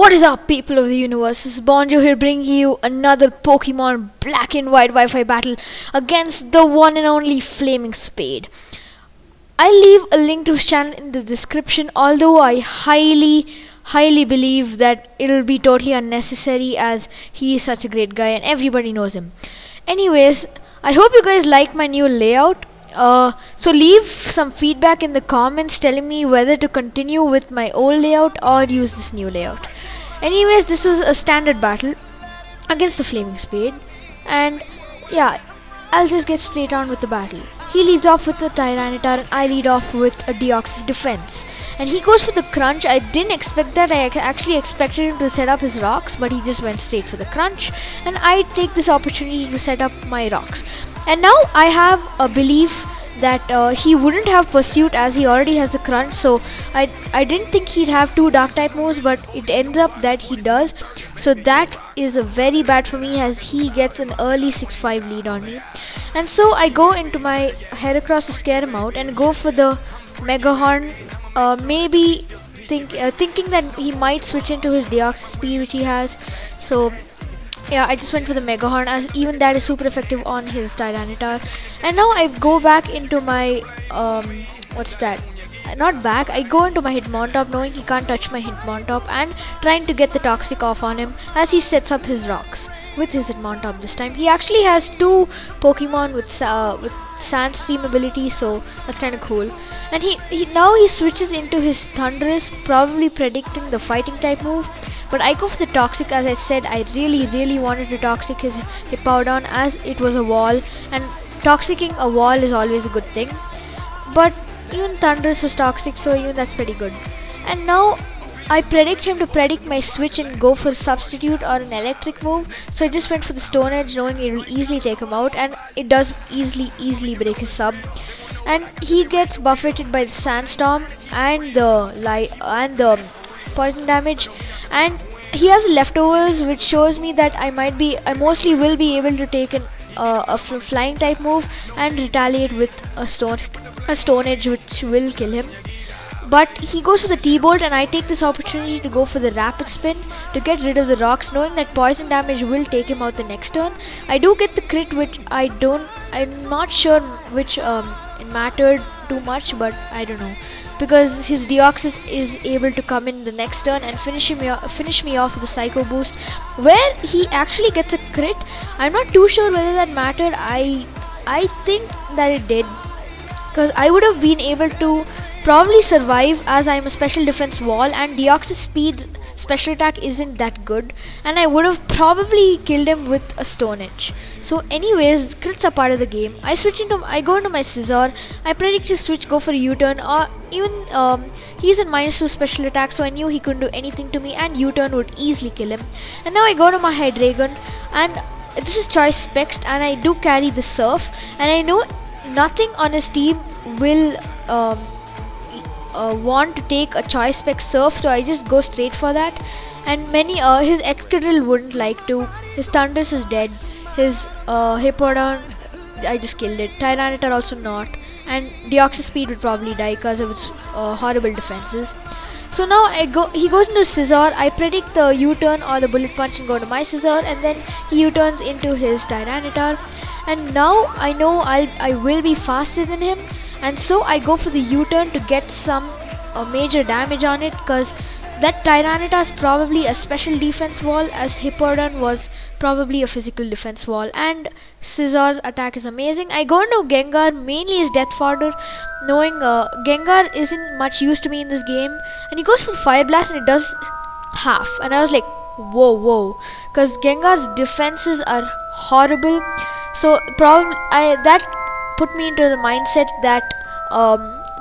What is up, people of the universe? This is Bonjo here, bringing you another Pokemon Black and White Wi-Fi battle against the one and only Flaming Spade. I'll leave a link to his channel in the description, although I highly believe that it'll be totally unnecessary as he is such a great guy and everybody knows him. Anyways, I hope you guys liked my new layout. So leave some feedback in the comments telling me whether to continue with my old layout or use this new layout. Anyways, this was a standard battle against the Flaming Spade, and yeah, I'll just get straight on with the battle. He leads off with the Tyranitar and I lead off with a Deoxys defense. And he goes for the crunch. I didn't expect that. I actually expected him to set up his rocks, but he just went straight for the crunch. And I take this opportunity to set up my rocks. And now I have a belief that he wouldn't have pursuit as he already has the crunch, so I didn't think he'd have two dark type moves, but it ends up that he does. So that is a very bad for me as he gets an early 6-5 lead on me. And so I go into my Heracross to scare him out and go for the Mega Horn, maybe thinking that he might switch into his Deoxys speed which he has. So yeah, I just went for the Mega Horn as even that is super effective on his Tyranitar. And now I go back into my I go into my Hitmontop knowing he can't touch my Hitmontop and trying to get the Toxic off on him as he sets up his rocks with his Hitmontop this time. He actually has two Pokemon with Sandstream ability, so that's kind of cool. And now he switches into his Thundurus, probably predicting the fighting type move. But I go for the Toxic. As I said, I really wanted to Toxic his Hippowdon as it was a wall, and Toxicking a wall is always a good thing. But even Thundurus was Toxic, so even that's pretty good. And now I predict him to predict my switch and go for Substitute or an electric move. So I just went for the Stone Edge knowing it will easily take him out, and it does easily break his sub. And he gets buffeted by the Sandstorm and the poison damage, and he has leftovers which shows me that I mostly will be able to take a flying type move and retaliate with a stone edge which will kill him. But he goes for the T-Bolt and I take this opportunity to go for the Rapid Spin to get rid of the rocks, knowing that poison damage will take him out the next turn. I do get the crit, which I'm not sure which it mattered too much, but I don't know, because his Deoxys is able to come in the next turn and finish me off with a Psycho Boost, where he actually gets a crit. I'm not too sure whether that mattered. I think that it did, because I would have been able to probably survive as I'm a special defense wall and Deoxys speed's special attack isn't that good, and I would have probably killed him with a Stone Edge. So anyways, crits are part of the game. I go into my Scizor. I predict his switch, go for a U-turn, or even he's in -2 special attack, so I knew he couldn't do anything to me and U-turn would easily kill him. And now I go to my Hydreigon, and this is Choice Specs, and I do carry the Surf, and I know nothing on his team will want to take a Choice Spec Surf, so I just go straight for that. And his Excadrill wouldn't like to. His Thundurus is dead. His Hippowdon, I just killed it. Tyranitar also not. And Deoxys speed would probably die because of its horrible defenses. So now he goes into Scizor. I predict the U-turn or the Bullet Punch and go to my Scizor, and then he U-turns into his Tyranitar. And now I know I will be faster than him, and so I go for the U-turn to get some major damage on it, because that Tyranitar is probably a special defense wall as Hippowdon was probably a physical defense wall, and Scizor's attack is amazing. I go into Gengar mainly as Death Fodder, knowing Gengar isn't much used to me in this game, and he goes for the Fire Blast and it does half, and I was like whoa, because Gengar's defenses are horrible. So that put me into the mindset that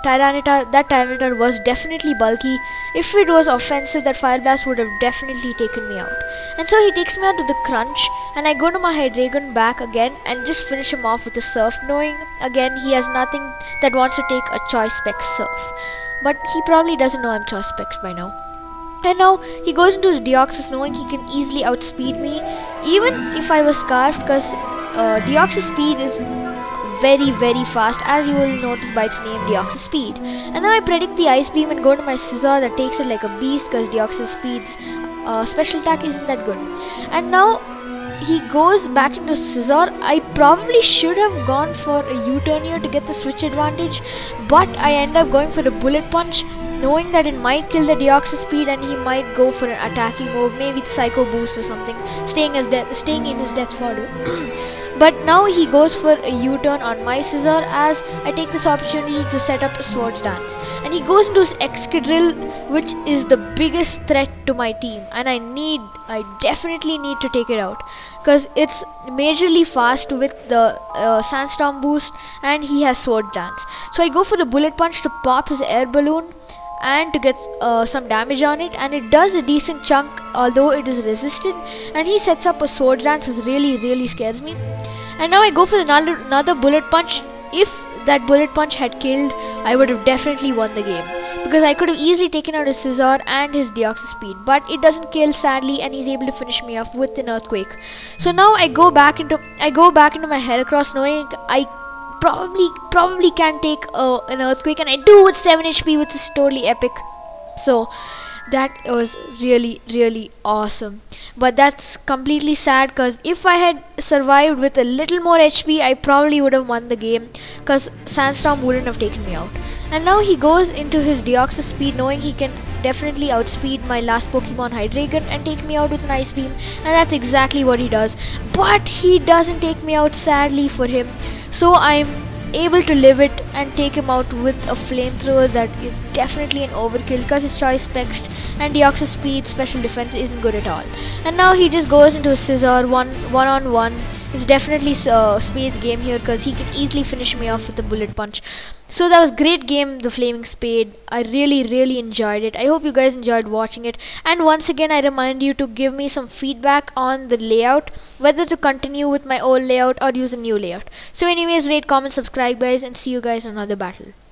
Tyranitar was definitely bulky. If it was offensive, that Fire Blast would have definitely taken me out. And so he takes me out to the crunch, and I go to my Hydreigon back again and just finish him off with a Surf, knowing again he has nothing that wants to take a Choice Spec Surf. But he probably doesn't know I'm Choice Specs by now. And now he goes into his Deoxys knowing he can easily outspeed me, even if I was Scarfed, because Deoxys speed is very fast, as you will notice by its name, Deoxys speed. And now I predict the Ice Beam and go to my Scizor that takes it like a beast, because Deoxys speed's special attack isn't that good. And now he goes back into scissor. I probably should have gone for a U-turn here to get the switch advantage, but I end up going for the bullet punch, knowing that it might kill the Deoxys speed and he might go for an attacking move, maybe the psycho boost or something, staying in his death fodder. But now he goes for a U-turn on my scissor as I take this opportunity to set up a swords dance, and he goes into his Excadrill, which is the biggest threat to my team, and I definitely need to take it out because it's majorly fast with the sandstorm boost, and he has sword dance. So I go for the bullet punch to pop his air balloon and to get some damage on it, and it does a decent chunk although it is resisted, and he sets up a sword dance which really scares me. And now I go for another bullet punch. If that bullet punch had killed, I would have definitely won the game, because I could have easily taken out his scissor and his Deoxys speed, but it doesn't kill sadly, and he's able to finish me off with an earthquake. So now I go back into my Heracross, knowing I probably can take an earthquake, and I do with 7 HP, which is totally epic. So that was really awesome. But that's completely sad, because if I had survived with a little more HP, I probably would have won the game, because Sandstorm wouldn't have taken me out. And now he goes into his Deoxys speed, knowing he can definitely outspeed my last Pokemon Hydreigon and take me out with an Ice Beam, and that's exactly what he does. But he doesn't take me out, sadly for him, so I'm able to live it and take him out with a flamethrower that is definitely an overkill, because his choice specs and Deoxys speed special defense isn't good at all. And now he just goes into a scissor one on one. It's definitely Spade's game here, because he can easily finish me off with a bullet punch. So that was great game, the Flaming Spade. I really enjoyed it. I hope you guys enjoyed watching it. And once again, I remind you to give me some feedback on the layout, whether to continue with my old layout or use a new layout. So anyways, rate, comment, subscribe guys, and see you guys in another battle.